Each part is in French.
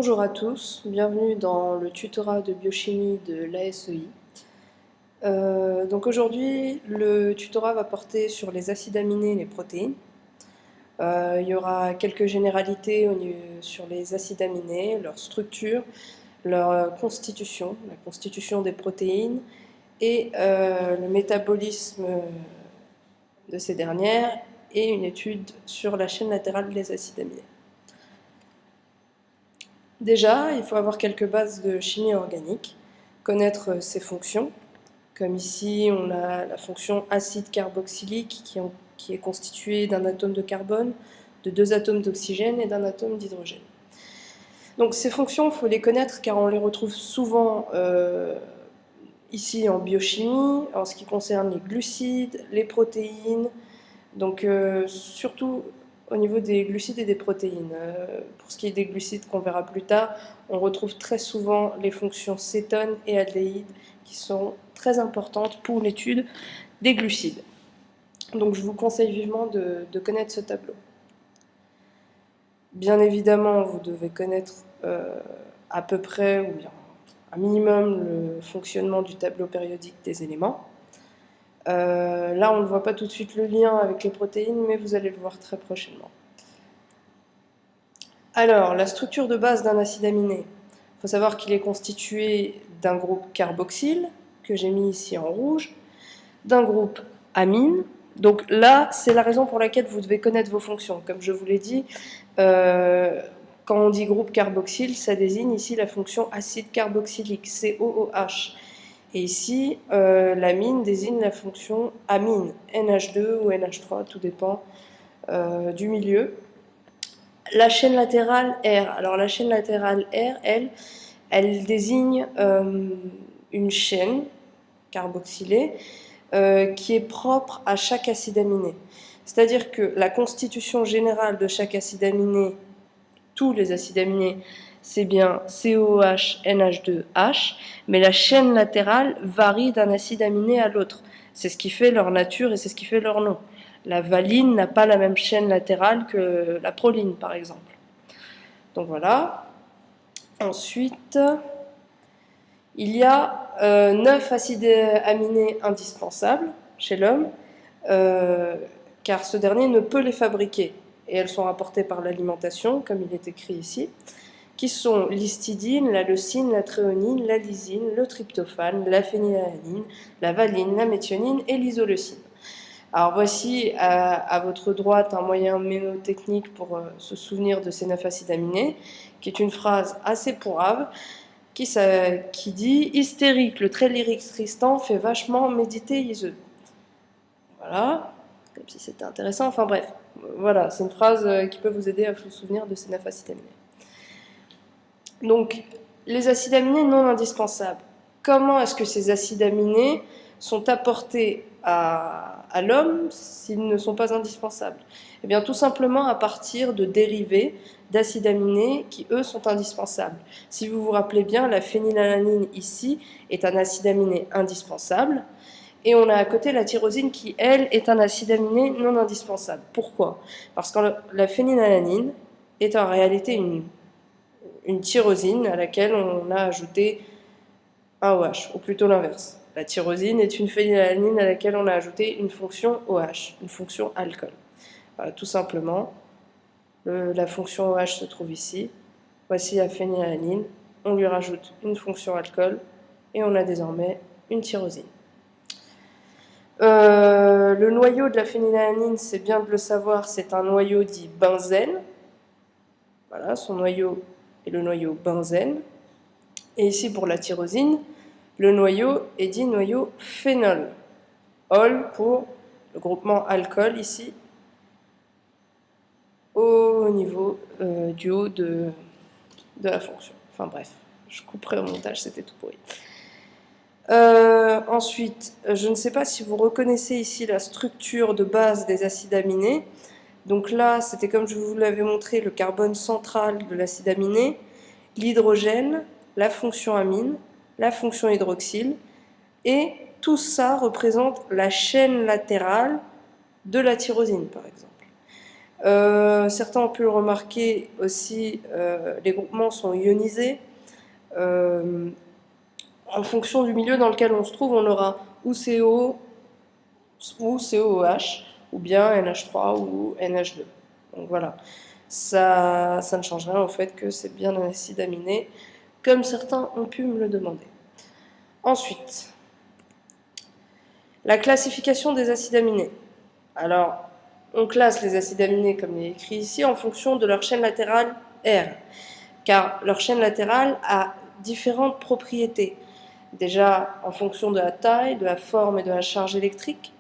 Bonjour à tous, bienvenue dans le tutorat de biochimie de l'ASEI. Donc aujourd'hui, le tutorat va porter sur les acides aminés et les protéines. Il y aura quelques généralités sur les acides aminés, leur structure, leur constitution, la constitution des protéines et le métabolisme de ces dernières et une étude sur la chaîne latérale des acides aminés. Déjà, il faut avoir quelques bases de chimie organique, connaître ses fonctions, comme ici on a la fonction acide carboxylique qui est constituée d'un atome de carbone, de 2 atomes d'oxygène et d'un atome d'hydrogène. Donc ces fonctions, il faut les connaître car on les retrouve souvent ici en biochimie, en ce qui concerne les glucides, les protéines, donc surtout au niveau des glucides et des protéines. Pour ce qui est des glucides qu'on verra plus tard, on retrouve très souvent les fonctions cétone et aldéhyde qui sont très importantes pour l'étude des glucides. Donc je vous conseille vivement de connaître ce tableau. Bien évidemment, vous devez connaître à peu près, ou bien un minimum, le fonctionnement du tableau périodique des éléments. Là, on ne voit pas tout de suite le lien avec les protéines, mais vous allez le voir très prochainement. Alors, la structure de base d'un acide aminé. Il faut savoir qu'il est constitué d'un groupe carboxyle, que j'ai mis ici en rouge, d'un groupe amine. Donc là, c'est la raison pour laquelle vous devez connaître vos fonctions. Comme je vous l'ai dit, quand on dit groupe carboxyle, ça désigne ici la fonction acide carboxylique, COOH. Et ici, l'amine désigne la fonction amine, NH2 ou NH3, tout dépend du milieu. La chaîne latérale R. Alors la chaîne latérale R, elle désigne une chaîne carboxylée qui est propre à chaque acide aminé. C'est-à-dire que la constitution générale de chaque acide aminé, tous les acides aminés, c'est bien COOH, NH2H, mais la chaîne latérale varie d'un acide aminé à l'autre. C'est ce qui fait leur nature et c'est ce qui fait leur nom. La valine n'a pas la même chaîne latérale que la proline, par exemple. Donc voilà. Ensuite, il y a 9 acides aminés indispensables chez l'homme, car ce dernier ne peut les fabriquer. Et elles sont rapportées par l'alimentation, comme il est écrit ici, qui sont l'histidine, la leucine, la thréonine, la lysine, le tryptophane, la phénylalanine, la valine, la méthionine et l'isoleucine. Alors voici à votre droite un moyen mémotechnique pour se souvenir de ces 9 acides aminés, qui est une phrase assez pourrave, qui dit « Hystérique, le très lyrique Tristan fait vachement méditer Iseux ». Voilà, comme si c'était intéressant, enfin bref, voilà, c'est une phrase qui peut vous aider à vous souvenir de ces 9 acides aminés. Donc, les acides aminés non indispensables. Comment est-ce que ces acides aminés sont apportés à l'homme s'ils ne sont pas indispensables? Eh bien, tout simplement à partir de dérivés d'acides aminés qui, eux, sont indispensables. Si vous vous rappelez bien, la phénylalanine ici est un acide aminé indispensable. Et on a à côté la tyrosine qui, elle, est un acide aminé non indispensable. Pourquoi? Parce que la phénylalanine est en réalité une tyrosine à laquelle on a ajouté un OH, ou plutôt l'inverse. La tyrosine est une phénylalanine à laquelle on a ajouté une fonction OH, une fonction alcool. Voilà, tout simplement, la fonction OH se trouve ici. Voici la phénylalanine, on lui rajoute une fonction alcool, et on a désormais une tyrosine. Le noyau de la phénylalanine, c'est bien de le savoir, c'est un noyau dit benzène. Voilà, son noyau est le noyau benzène. Et ici, pour la tyrosine, le noyau est dit noyau phénol. Ol pour le groupement alcool ici, au niveau du haut de la fonction. Enfin bref, je couperai au montage, c'était tout pourri. Ensuite, je ne sais pas si vous reconnaissez ici la structure de base des acides aminés. Donc là, c'était comme je vous l'avais montré, le carbone central de l'acide aminé, l'hydrogène, la fonction amine, la fonction hydroxyle, et tout ça représente la chaîne latérale de la tyrosine, par exemple. Certains ont pu le remarquer aussi, les groupements sont ionisés. En fonction du milieu dans lequel on se trouve, on aura ou CO ou COOH, ou bien NH3 ou NH2. Donc voilà, ça ne change rien au fait que c'est bien un acide aminé, comme certains ont pu me le demander. Ensuite, la classification des acides aminés. Alors, on classe les acides aminés, comme il est écrit ici, en fonction de leur chaîne latérale R, car leur chaîne latérale a différentes propriétés. Déjà, en fonction de la taille, de la forme et de la charge électrique,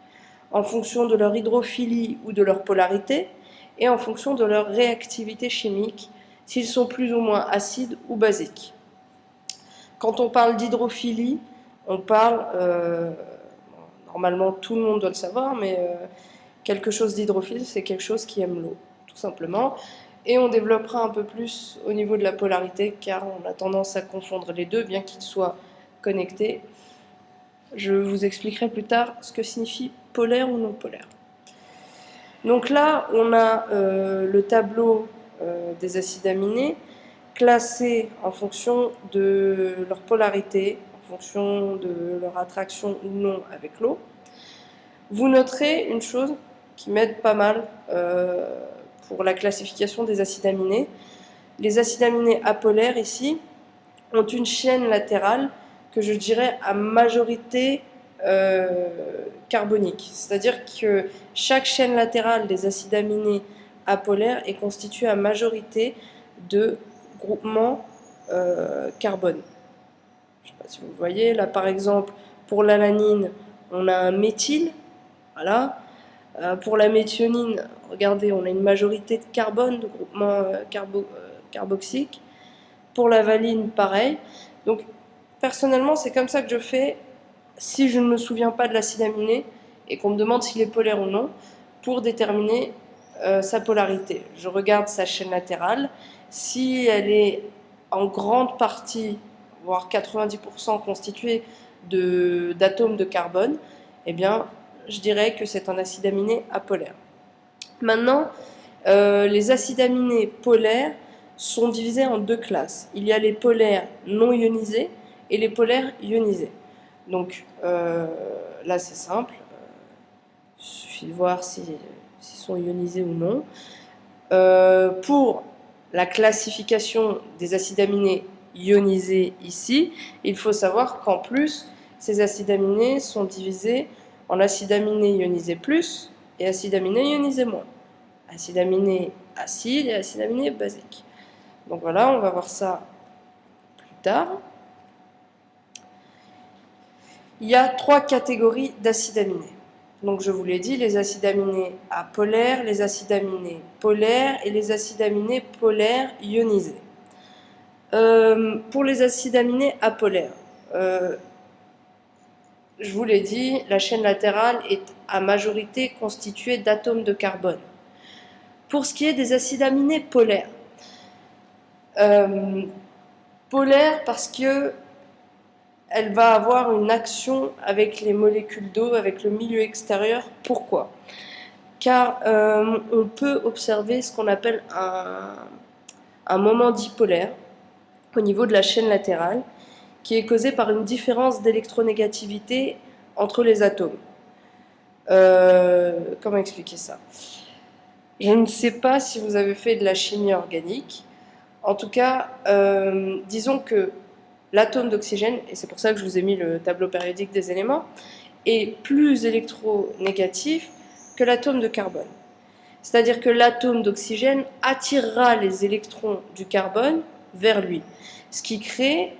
en fonction de leur hydrophilie ou de leur polarité, et en fonction de leur réactivité chimique, s'ils sont plus ou moins acides ou basiques. Quand on parle d'hydrophilie, on parle, normalement tout le monde doit le savoir, mais quelque chose d'hydrophile, c'est quelque chose qui aime l'eau, tout simplement. Et on développera un peu plus au niveau de la polarité, car on a tendance à confondre les deux, bien qu'ils soient connectés. Je vous expliquerai plus tard ce que signifie polaire ou non polaire. Donc là, on a le tableau des acides aminés classés en fonction de leur polarité, en fonction de leur attraction ou non avec l'eau. Vous noterez une chose qui m'aide pas mal pour la classification des acides aminés. Les acides aminés apolaires ici ont une chaîne latérale que je dirais à majorité carbonique. C'est-à-dire que chaque chaîne latérale des acides aminés apolaires est constituée à majorité de groupements carbone. Je ne sais pas si vous voyez, là par exemple, pour l'alanine, on a un méthyle, voilà. Pour la méthionine, regardez, on a une majorité de carbone, de groupements carboxyliques. Pour la valine, pareil. Donc, personnellement, c'est comme ça que je fais si je ne me souviens pas de l'acide aminé et qu'on me demande s'il est polaire ou non, pour déterminer sa polarité. Je regarde sa chaîne latérale. Si elle est en grande partie, voire 90% constituée d'atomes de carbone, eh bien, je dirais que c'est un acide aminé apolaire. Maintenant, les acides aminés polaires sont divisés en deux classes. Il y a les polaires non ionisés et les polaires ionisés. Donc là c'est simple, il suffit de voir s'ils sont ionisés ou non. Pour la classification des acides aminés ionisés ici, il faut savoir qu'en plus, ces acides aminés sont divisés en acides aminés ionisés plus et acides aminés ionisés moins. Acides aminés acides et acides aminés basiques. Donc voilà, on va voir ça plus tard. Il y a trois catégories d'acides aminés. Donc je vous l'ai dit, les acides aminés apolaires, les acides aminés polaires et les acides aminés polaires ionisés. Pour les acides aminés apolaires, je vous l'ai dit, la chaîne latérale est à majorité constituée d'atomes de carbone. Pour ce qui est des acides aminés polaires, polaire parce que elle va avoir une action avec les molécules d'eau, avec le milieu extérieur. Pourquoi? Car on peut observer ce qu'on appelle un moment dipolaire au niveau de la chaîne latérale, qui est causé par une différence d'électronégativité entre les atomes. Comment expliquer ça? Je ne sais pas si vous avez fait de la chimie organique. En tout cas, disons que l'atome d'oxygène, et c'est pour ça que je vous ai mis le tableau périodique des éléments, est plus électronégatif que l'atome de carbone. C'est-à-dire que l'atome d'oxygène attirera les électrons du carbone vers lui, ce qui crée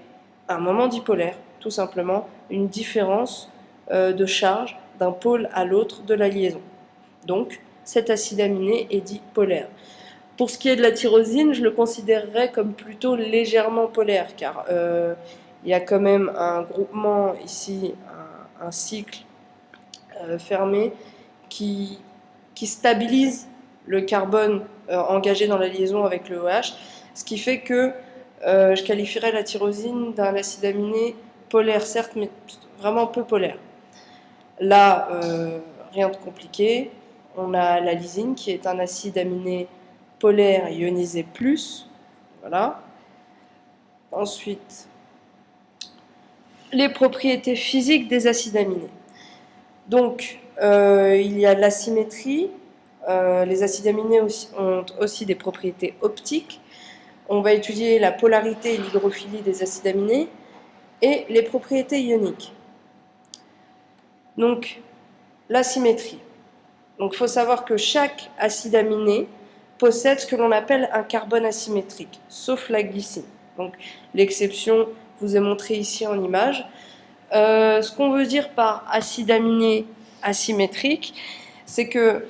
un moment dipolaire, tout simplement, une différence de charge d'un pôle à l'autre de la liaison. Donc, cet acide aminé est dit polaire. Pour ce qui est de la tyrosine, je le considérerais comme plutôt légèrement polaire, car il y a quand même un groupement ici, un cycle fermé qui stabilise le carbone engagé dans la liaison avec le OH, ce qui fait que je qualifierais la tyrosine d'un acide aminé polaire, certes, mais vraiment peu polaire. Là, rien de compliqué. on a la lysine qui est un acide aminé polaire ionisé plus. Voilà. Ensuite, les propriétés physiques des acides aminés. Donc, il y a l'asymétrie. Les acides aminés ont aussi des propriétés optiques. On va étudier la polarité et l'hydrophilie des acides aminés et les propriétés ioniques. Donc, l'asymétrie. Donc, il faut savoir que chaque acide aminé possède ce que l'on appelle un carbone asymétrique, sauf la glycine. Donc, l'exception vous est montrée ici en image. Ce qu'on veut dire par acide aminé asymétrique, c'est que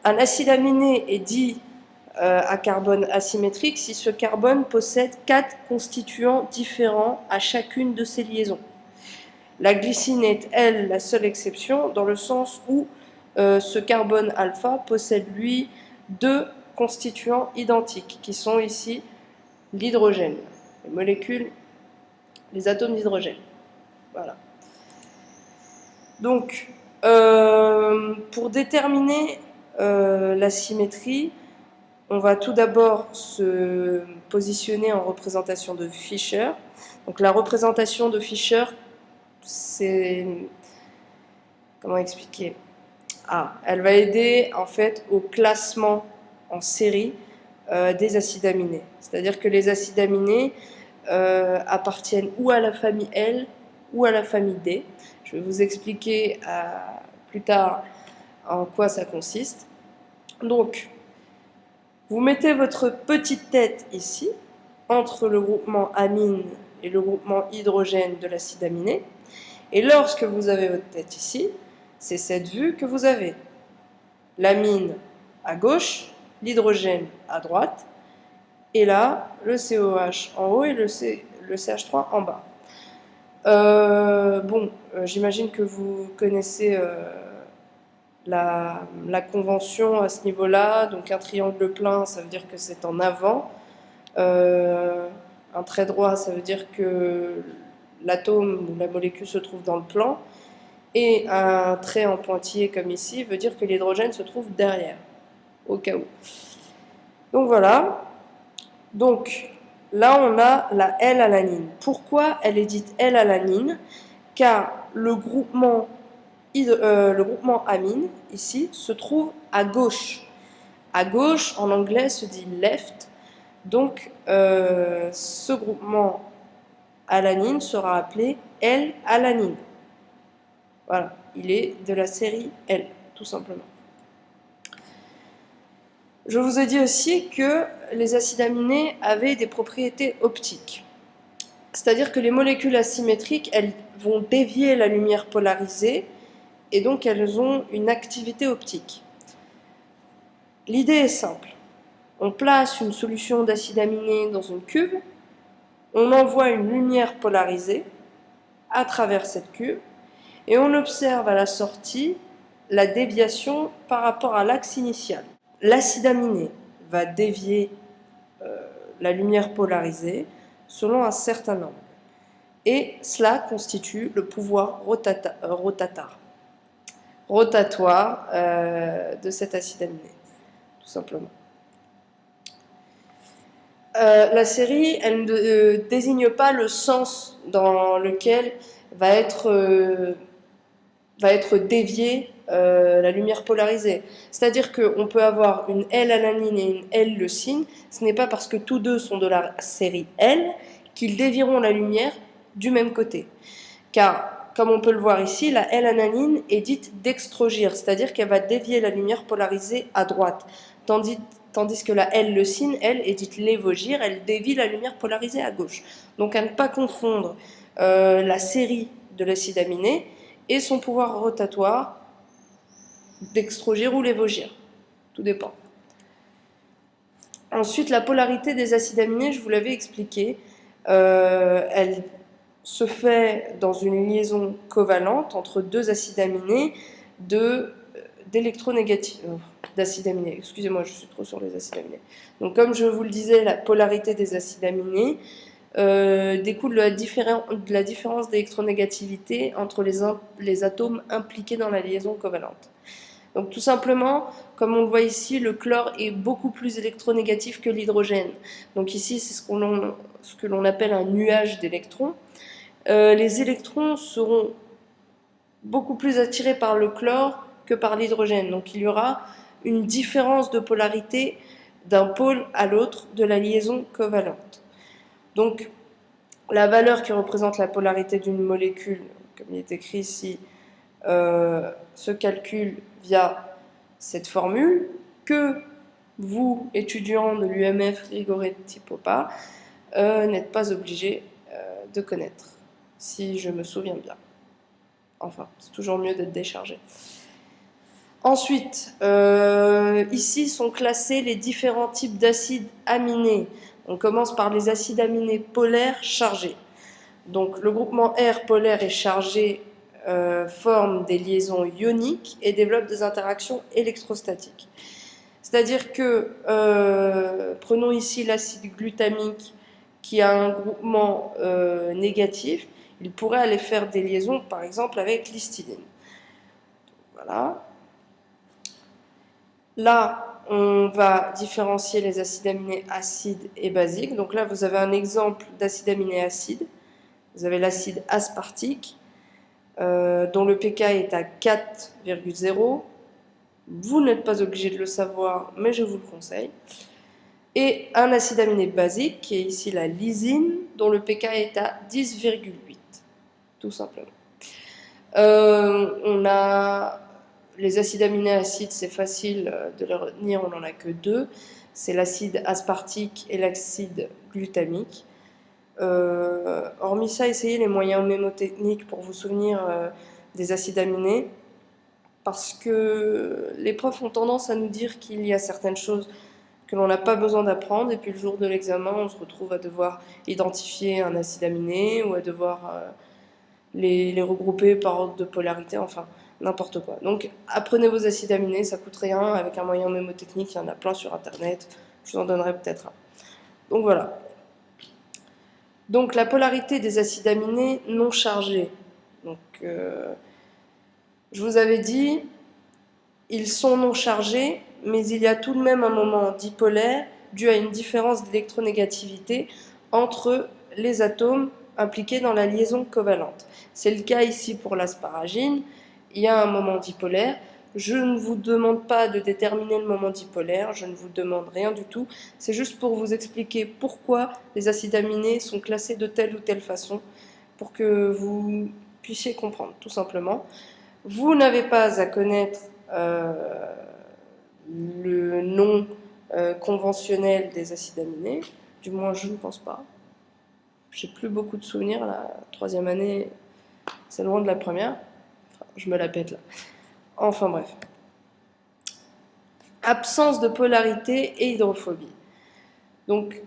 un acide aminé est dit à carbone asymétrique si ce carbone possède 4 constituants différents à chacune de ses liaisons. La glycine est, elle, la seule exception, dans le sens où ce carbone alpha possède, lui, 2 constituants identiques, qui sont ici l'hydrogène, les molécules, les atomes d'hydrogène. Voilà. Donc, pour déterminer la symétrie, on va tout d'abord se positionner en représentation de Fischer. Donc, la représentation de Fischer, c'est... Comment expliquer? Elle va aider en fait au classement en série des acides aminés. C'est-à-dire que les acides aminés appartiennent ou à la famille L ou à la famille D. Je vais vous expliquer plus tard en quoi ça consiste. Donc, vous mettez votre petite tête ici, entre le groupement amine et le groupement hydrogène de l'acide aminé. Et lorsque vous avez votre tête ici, c'est cette vue que vous avez. L'amine à gauche, l'hydrogène à droite, et là, le COH en haut et le CH3 en bas. J'imagine que vous connaissez la convention à ce niveau-là. Donc un triangle plein, ça veut dire que c'est en avant. Un trait droit, ça veut dire que l'atome ou la molécule se trouve dans le plan. Et un trait en pointillé comme ici veut dire que l'hydrogène se trouve derrière, au cas où. Donc voilà. Donc là, on a la L-alanine. Pourquoi elle est dite L-alanine? Car le groupement amine, ici, se trouve à gauche. À gauche, en anglais, se dit left. Donc, ce groupement alanine sera appelé L-alanine. Voilà, il est de la série L, tout simplement. Je vous ai dit aussi que les acides aminés avaient des propriétés optiques. C'est-à-dire que les molécules asymétriques, elles vont dévier la lumière polarisée et donc elles ont une activité optique. L'idée est simple. On place une solution d'acide aminé dans une cuve, on envoie une lumière polarisée à travers cette cuve et on observe à la sortie la déviation par rapport à l'axe initial. L'acide aminé va dévier la lumière polarisée selon un certain angle. Et cela constitue le pouvoir rotatoire de cet acide aminé, tout simplement. La série, elle ne désigne pas le sens dans lequel va être déviée la lumière polarisée. C'est-à-dire qu'on peut avoir une L-alanine et une L-leucine, ce n'est pas parce que tous deux sont de la série L qu'ils dévieront la lumière du même côté. Car, comme on peut le voir ici, la L-alanine est dite dextrogire, c'est-à-dire qu'elle va dévier la lumière polarisée à droite, tandis que la L-leucine, elle, est dite lévogire, elle dévie la lumière polarisée à gauche. Donc à ne pas confondre la série de l'acide aminé et son pouvoir rotatoire, dextrogire ou lévogire, tout dépend. Ensuite, la polarité des acides aminés, je vous l'avais expliqué, elle se fait dans une liaison covalente entre deux acides aminés d'électronégatifs, d'acides aminés. Excusez-moi, je suis trop sur les acides aminés. Donc, comme je vous le disais, la polarité des acides aminés découle de la différence d'électronégativité entre les atomes impliqués dans la liaison covalente. Donc tout simplement, comme on le voit ici, le chlore est beaucoup plus électronégatif que l'hydrogène. Donc ici, c'est ce que l'on appelle un nuage d'électrons. Les électrons seront beaucoup plus attirés par le chlore que par l'hydrogène. Donc il y aura une différence de polarité d'un pôle à l'autre de la liaison covalente. Donc la valeur qui représente la polarité d'une molécule, comme il est écrit ici, se calcule via cette formule que vous, étudiants de l'UMF Rigoretti-Popa, n'êtes pas obligés de connaître, si je me souviens bien. Enfin, c'est toujours mieux d'être déchargé. Ensuite, ici sont classés les différents types d'acides aminés. On commence par les acides aminés polaires chargés. Donc le groupement R polaire et chargé forme des liaisons ioniques et développe des interactions électrostatiques. C'est-à-dire que, prenons ici l'acide glutamique qui a un groupement négatif, il pourrait aller faire des liaisons par exemple avec l'histidine. Voilà. Là, on va différencier les acides aminés acides et basiques. Donc là, vous avez un exemple d'acide aminé acide. Vous avez l'acide aspartique, dont le pK est à 4,0. Vous n'êtes pas obligé de le savoir, mais je vous le conseille. Et un acide aminé basique, qui est ici la lysine, dont le pK est à 10,8, tout simplement. On a les acides aminés acides, c'est facile de les retenir, on n'en a que deux. C'est l'acide aspartique et l'acide glutamique. Hormis ça, essayez les moyens mémotechniques pour vous souvenir des acides aminés, parce que les profs ont tendance à nous dire qu'il y a certaines choses que l'on n'a pas besoin d'apprendre, et puis le jour de l'examen, on se retrouve à devoir identifier un acide aminé, ou à devoir les regrouper par ordre de polarité, enfin, n'importe quoi. Donc, apprenez vos acides aminés, ça coûte rien, avec un moyen mémotechnique, il y en a plein sur Internet, je vous en donnerai peut-être un. Donc voilà. Donc la polarité des acides aminés non chargés. Donc, je vous avais dit, ils sont non chargés, mais il y a tout de même un moment dipolaire dû à une différence d'électronégativité entre les atomes impliqués dans la liaison covalente. C'est le cas ici pour l'asparagine, il y a un moment dipolaire. Je ne vous demande pas de déterminer le moment dipolaire, je ne vous demande rien du tout, c'est juste pour vous expliquer pourquoi les acides aminés sont classés de telle ou telle façon, pour que vous puissiez comprendre, tout simplement. Vous n'avez pas à connaître le nom conventionnel des acides aminés, du moins je ne pense pas. J'ai plus beaucoup de souvenirs, la troisième année, c'est loin de la première. Enfin, je me la pète là. Enfin bref. Absence de polarité et hydrophobie. Donc,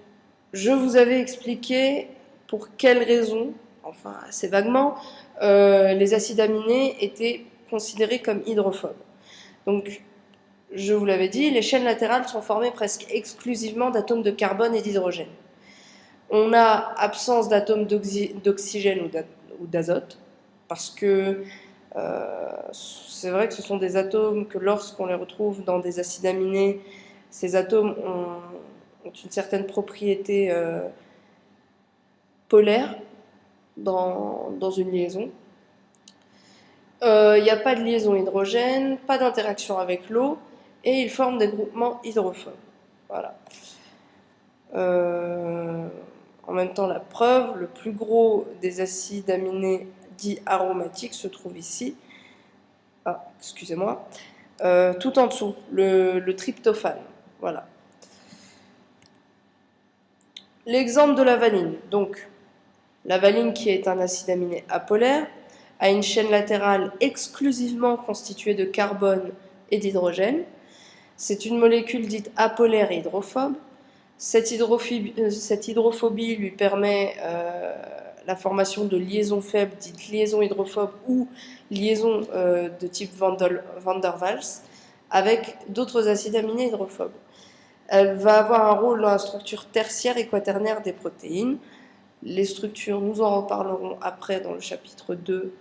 je vous avais expliqué pour quelles raisons, enfin assez vaguement, les acides aminés étaient considérés comme hydrophobes. Donc, je vous l'avais dit, les chaînes latérales sont formées presque exclusivement d'atomes de carbone et d'hydrogène. On a absence d'atomes d'oxygène ou d'azote, parce que c'est vrai que ce sont des atomes que lorsqu'on les retrouve dans des acides aminés, ces atomes ont une certaine propriété polaire dans une liaison. Il n'y a pas de liaison hydrogène, pas d'interaction avec l'eau, et ils forment des groupements hydrophobes. Voilà. En même temps, la preuve, le plus gros des acides aminés dits aromatiques se trouve ici. Ah, excusez-moi. Tout en dessous, le tryptophane. Voilà. L'exemple de la valine. Donc, la valine, qui est un acide aminé apolaire, a une chaîne latérale exclusivement constituée de carbone et d'hydrogène. C'est une molécule dite apolaire et hydrophobe. Cette hydrophobie lui permet la formation de liaisons faibles, dites liaisons hydrophobes ou liaisons de type van der Waals, avec d'autres acides aminés hydrophobes. Elle va avoir un rôle dans la structure tertiaire et quaternaire des protéines. Les structures, nous en reparlerons après dans le chapitre 2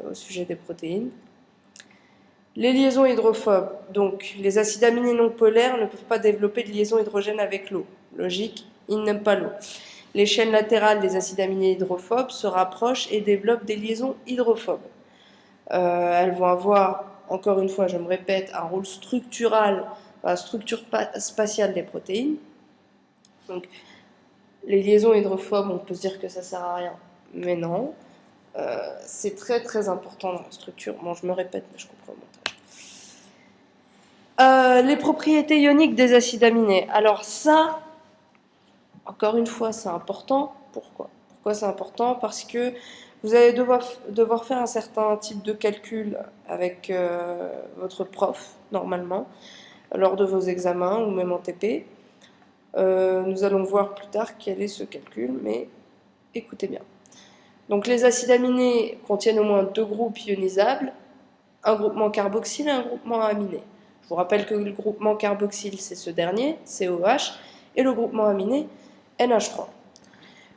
au sujet des protéines. Les liaisons hydrophobes, donc les acides aminés non polaires ne peuvent pas développer de liaison hydrogène avec l'eau. Logique, ils n'aiment pas l'eau. Les chaînes latérales des acides aminés hydrophobes se rapprochent et développent des liaisons hydrophobes. Elles vont avoir, encore une fois, je me répète, un rôle structural dans la structure spatiale des protéines. Donc, les liaisons hydrophobes, on peut se dire que ça sert à rien, mais non. C'est très très important dans la structure. Bon, je me répète, mais je comprends le montage. Les propriétés ioniques des acides aminés. Alors ça, encore une fois, c'est important. Pourquoi c'est important? Parce que vous allez devoir faire un certain type de calcul avec votre prof, normalement, lors de vos examens ou même en TP. Nous allons voir plus tard quel est ce calcul, mais écoutez bien. Donc les acides aminés contiennent au moins 2 groupes ionisables, un groupement carboxyle et un groupement aminé. Je vous rappelle que le groupement carboxyle, c'est ce dernier, COH, et le groupement aminé, NH3.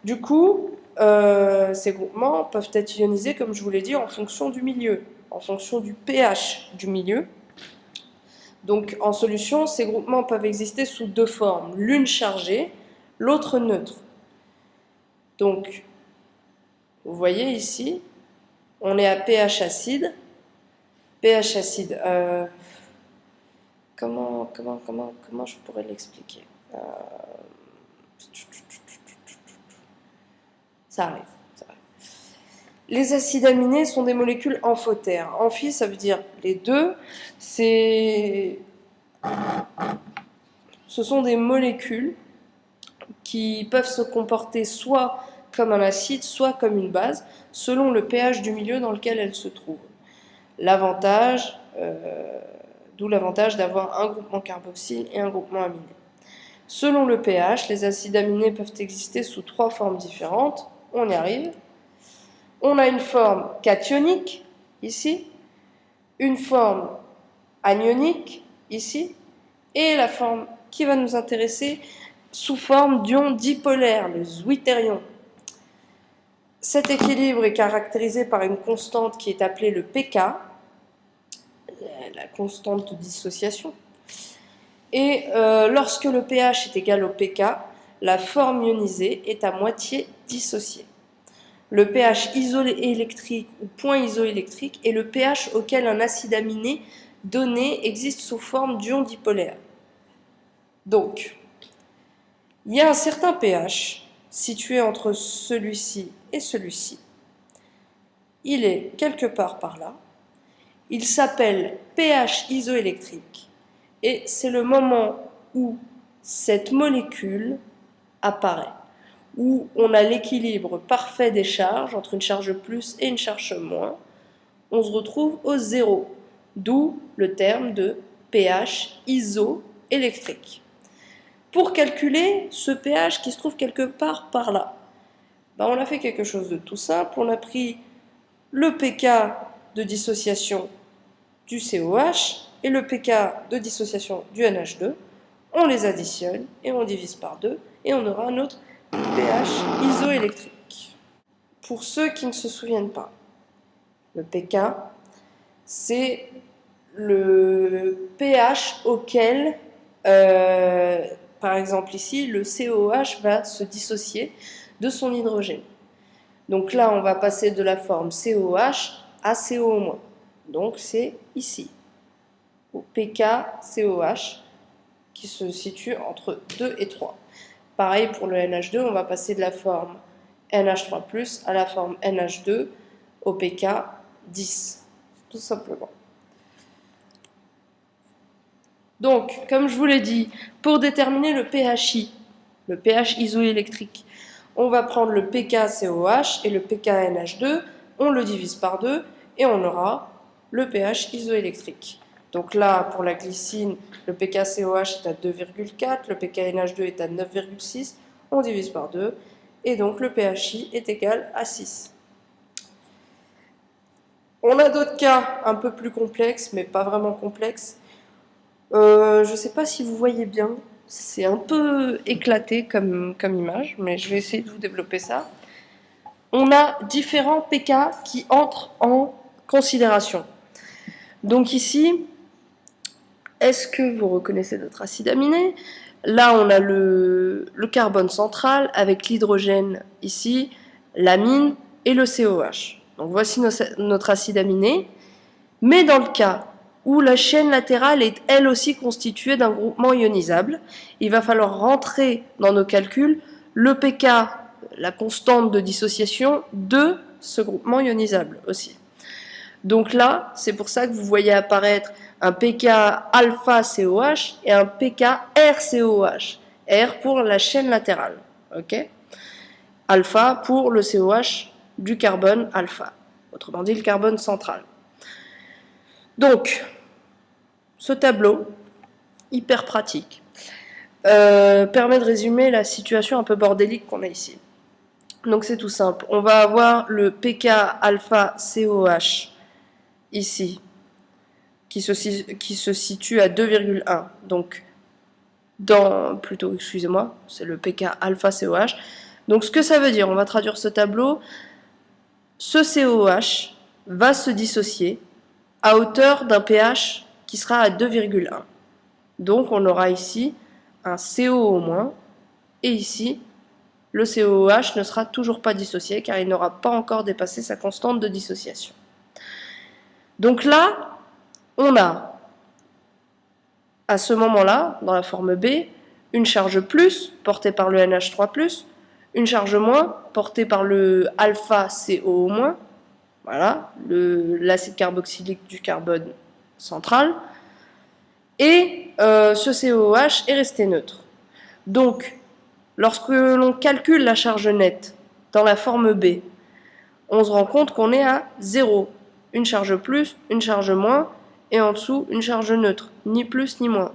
Du coup, ces groupements peuvent être ionisés, comme je vous l'ai dit, en fonction du milieu, en fonction du pH du milieu. Donc en solution, ces groupements peuvent exister sous 2 formes, l'une chargée, l'autre neutre. Donc, vous voyez ici, on est à pH acide. pH acide, comment je pourrais l'expliquer? Ça arrive. Les acides aminés sont des molécules amphotères. Amphi, ça veut dire les deux. Ce sont des molécules qui peuvent se comporter soit comme un acide, soit comme une base, selon le pH du milieu dans lequel elles se trouvent. D'où l'avantage d'avoir un groupement carboxyle et un groupement aminé. Selon le pH, les acides aminés peuvent exister sous 3 formes différentes. On y arrive. On a une forme cationique, ici, une forme anionique, ici, et la forme qui va nous intéresser sous forme d'ion dipolaire, le zwitterion. Cet équilibre est caractérisé par une constante qui est appelée le pK, la constante de dissociation. Et lorsque le pH est égal au pK, la forme ionisée est à moitié dissociée. Le pH isoélectrique ou point isoélectrique est le pH auquel un acide aminé donné existe sous forme d'ion dipolaire. Donc, il y a un certain pH situé entre celui-ci et celui-ci. Il est quelque part par là. Il s'appelle pH isoélectrique et c'est le moment où cette molécule apparaît, où on a l'équilibre parfait des charges entre une charge plus et une charge moins. On se retrouve au zéro, d'où le terme de pH isoélectrique. Pour calculer ce pH qui se trouve quelque part par là, on a fait quelque chose de tout simple. On a pris le pK de dissociation du COH et le pK de dissociation du NH2. On les additionne et on divise par 2 et on aura notre pH isoélectrique. Pour ceux qui ne se souviennent pas, le pK, c'est le pH auquel, par exemple ici, le COH va se dissocier de son hydrogène. Donc là, on va passer de la forme COH à CO-. Donc c'est ici, au pK-COH, qui se situe entre 2 et 3. Pareil pour le NH2, on va passer de la forme NH3+, à la forme NH2 au pK 10, tout simplement. Donc, comme je vous l'ai dit, pour déterminer le pHi, le pH isoélectrique, on va prendre le pK-COH et le pK-NH2, on le divise par 2 et on aura le pH isoélectrique. Donc là, pour la glycine, le pK-COH est à 2,4, le pK-NH2 est à 9,6, on divise par 2, et donc le pHi est égal à 6. On a d'autres cas un peu plus complexes, mais pas vraiment complexes. Je ne sais pas si vous voyez bien, c'est un peu éclaté comme image, mais je vais essayer de vous développer ça. On a différents pK qui entrent en considération. Donc ici, est-ce que vous reconnaissez notre acide aminé? Là, on a le carbone central avec l'hydrogène ici, l'amine et le COH. Donc voici notre acide aminé. Mais dans le cas où la chaîne latérale est elle aussi constituée d'un groupement ionisable, il va falloir rentrer dans nos calculs le pK, la constante de dissociation de ce groupement ionisable aussi. Donc là, c'est pour ça que vous voyez apparaître un pK alpha COH et un pK RCOH. R pour la chaîne latérale, ok? Alpha pour le COH du carbone alpha, autrement dit le carbone central. Donc, ce tableau, hyper pratique, permet de résumer la situation un peu bordélique qu'on a ici. Donc c'est tout simple, on va avoir le pK alpha COH ici, qui se situe à 2,1. Donc, excusez-moi, c'est le pK alpha COH. Donc ce que ça veut dire, on va traduire ce tableau, ce COH va se dissocier à hauteur d'un pH qui sera à 2,1. Donc on aura ici un CO au moins, et ici, le COOH ne sera toujours pas dissocié car il n'aura pas encore dépassé sa constante de dissociation. Donc là, on a, à ce moment-là, dans la forme B, une charge plus portée par le NH3+, une charge moins portée par le alpha CO-, voilà, l'acide carboxylique du carbone central, et ce COOH est resté neutre. Donc, lorsque l'on calcule la charge nette dans la forme B, on se rend compte qu'on est à 0. Une charge plus, une charge moins, et en dessous, une charge neutre, ni plus ni moins.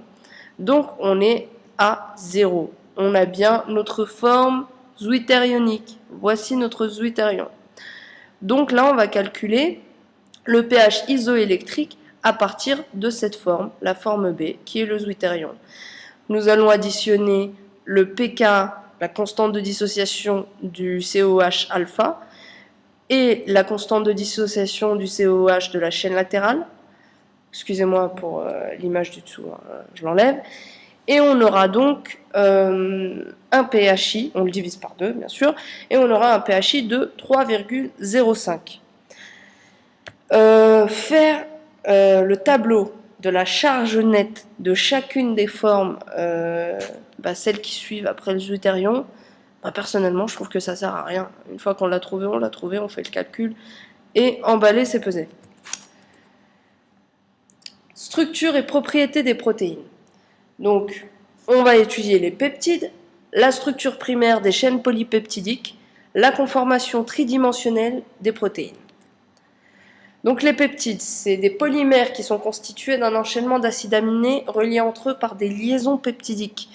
Donc, on est à 0. On a bien notre forme zwitterionique. Voici notre zwitterion. Donc là, on va calculer le pH isoélectrique à partir de cette forme, la forme B, qui est le zwitterion. Nous allons additionner le pK, la constante de dissociation du COH alpha, et la constante de dissociation du COH de la chaîne latérale. Excusez-moi pour l'image du dessous, hein, je l'enlève. Et on aura donc un pHi, on le divise par 2 bien sûr, et on aura un pHi de 3,05. Faire le tableau de la charge nette de chacune des formes, celles qui suivent après le zwitterion, personnellement je trouve que ça sert à rien. Une fois qu'on l'a trouvé, on fait le calcul et emballer c'est peser. Structure et propriétés des protéines. Donc on va étudier les peptides, la structure primaire des chaînes polypeptidiques, la conformation tridimensionnelle des protéines. Donc les peptides, c'est des polymères qui sont constitués d'un enchaînement d'acides aminés reliés entre eux par des liaisons peptidiques.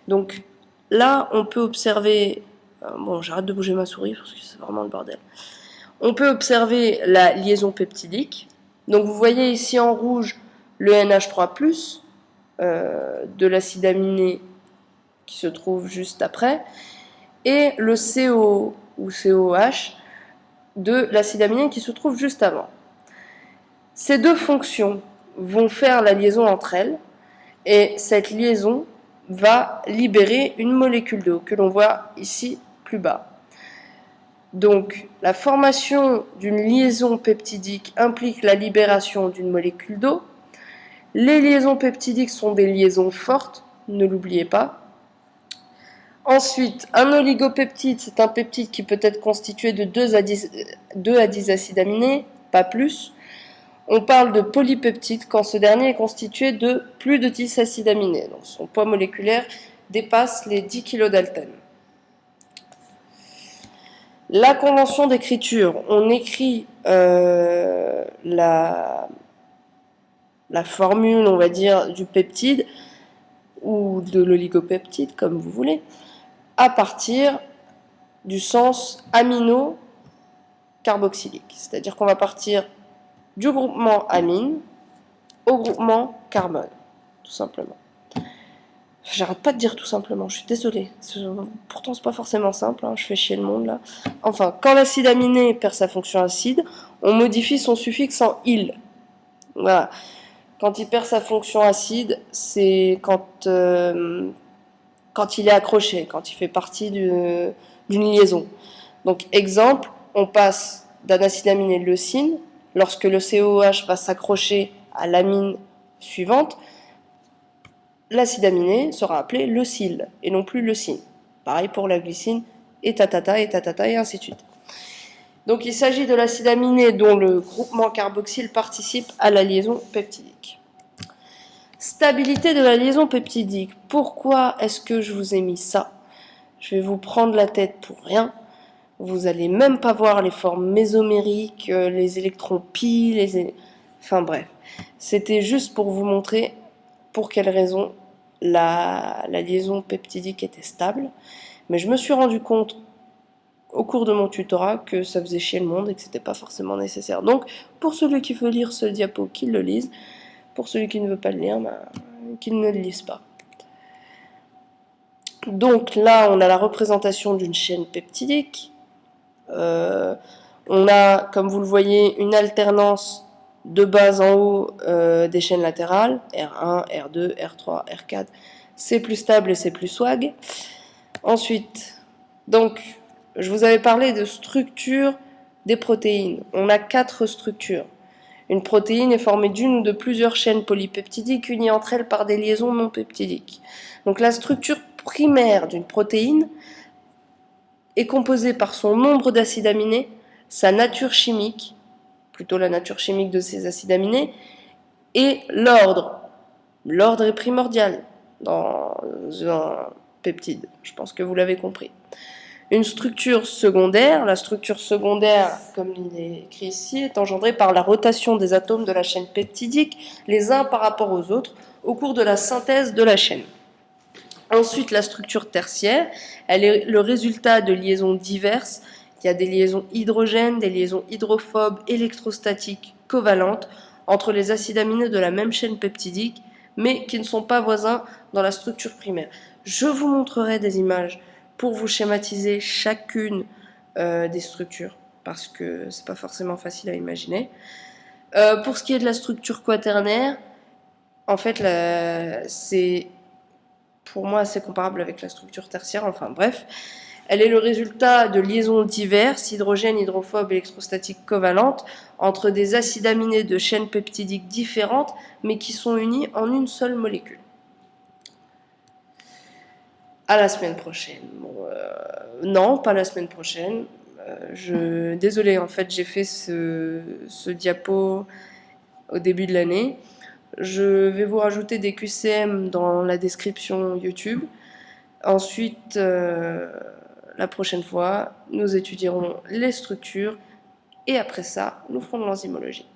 Donc là, on peut observer... Bon, j'arrête de bouger ma souris parce que c'est vraiment le bordel. On peut observer la liaison peptidique. Donc vous voyez ici en rouge le NH3+, de l'acide aminé qui se trouve juste après, et le CO ou COH de l'acide aminé qui se trouve juste avant. Ces deux fonctions vont faire la liaison entre elles, et cette liaison va libérer une molécule d'eau que l'on voit ici plus bas. Donc, la formation d'une liaison peptidique implique la libération d'une molécule d'eau. Les liaisons peptidiques sont des liaisons fortes, ne l'oubliez pas. Ensuite, un oligopeptide, c'est un peptide qui peut être constitué de 2 à 10 acides aminés, pas plus. On parle de polypeptide quand ce dernier est constitué de plus de 10 acides aminés. Donc son poids moléculaire dépasse les 10 kg d'altène. La convention d'écriture, on écrit la formule, on va dire, du peptide ou de l'oligopeptide, comme vous voulez, à partir du sens amino-carboxylique. C'est-à-dire qu'on va partir du groupement amine au groupement carbone, tout simplement. J'arrête pas de dire tout simplement, je suis désolée. Pourtant, c'est pas forcément simple, hein, je fais chier le monde là. Enfin, quand l'acide aminé perd sa fonction acide, on modifie son suffixe en -il. Voilà. Quand il perd sa fonction acide, c'est quand il est accroché, quand il fait partie d'une liaison. Donc, exemple, on passe d'un acide aminé leucine. Lorsque le COOH va s'accrocher à l'amine suivante, l'acide aminé sera appelé leucyle et non plus leucine. Pareil pour la glycine, et tatata, et tatata, et ainsi de suite. Donc il s'agit de l'acide aminé dont le groupement carboxyle participe à la liaison peptidique. Stabilité de la liaison peptidique. Pourquoi est-ce que je vous ai mis ça? Je vais vous prendre la tête pour rien. Vous allez même pas voir les formes mésomériques, les électrons pi, enfin bref. C'était juste pour vous montrer pour quelle raison la liaison peptidique était stable. Mais je me suis rendu compte au cours de mon tutorat que ça faisait chier le monde et que c'était pas forcément nécessaire. Donc, pour celui qui veut lire ce diapo, qu'il le lise. Pour celui qui ne veut pas le lire, qu'il ne le lise pas. Donc là, on a la représentation d'une chaîne peptidique. On a, comme vous le voyez, une alternance de base en haut des chaînes latérales, R1, R2, R3, R4. C'est plus stable et c'est plus swag. Ensuite, donc, je vous avais parlé de structure des protéines. On a 4 structures. Une protéine est formée d'une ou de plusieurs chaînes polypeptidiques unies entre elles par des liaisons non peptidiques. Donc la structure primaire d'une protéine est composée par son nombre d'acides aminés, sa nature chimique, plutôt la nature chimique de ces acides aminés, et l'ordre. L'ordre est primordial dans un peptide, je pense que vous l'avez compris. Une structure secondaire, la structure secondaire, comme il est écrit ici, est engendrée par la rotation des atomes de la chaîne peptidique, les uns par rapport aux autres, au cours de la synthèse de la chaîne. Ensuite, la structure tertiaire, elle est le résultat de liaisons diverses. Il y a des liaisons hydrogènes, des liaisons hydrophobes, électrostatiques, covalentes, entre les acides aminés de la même chaîne peptidique, mais qui ne sont pas voisins dans la structure primaire. Je vous montrerai des images pour vous schématiser chacune des structures, parce que c'est pas forcément facile à imaginer. Pour ce qui est de la structure quaternaire, en fait, c'est pour moi assez comparable avec la structure tertiaire, enfin bref. Elle est le résultat de liaisons diverses, hydrogène, hydrophobe, électrostatiques covalentes, entre des acides aminés de chaînes peptidiques différentes, mais qui sont unis en une seule molécule. À la semaine prochaine. Bon, non, pas la semaine prochaine. Désolée, en fait, j'ai fait ce diapo au début de l'année. Je vais vous rajouter des QCM dans la description YouTube. Ensuite, la prochaine fois, nous étudierons les structures et après ça, nous ferons de l'enzymologie.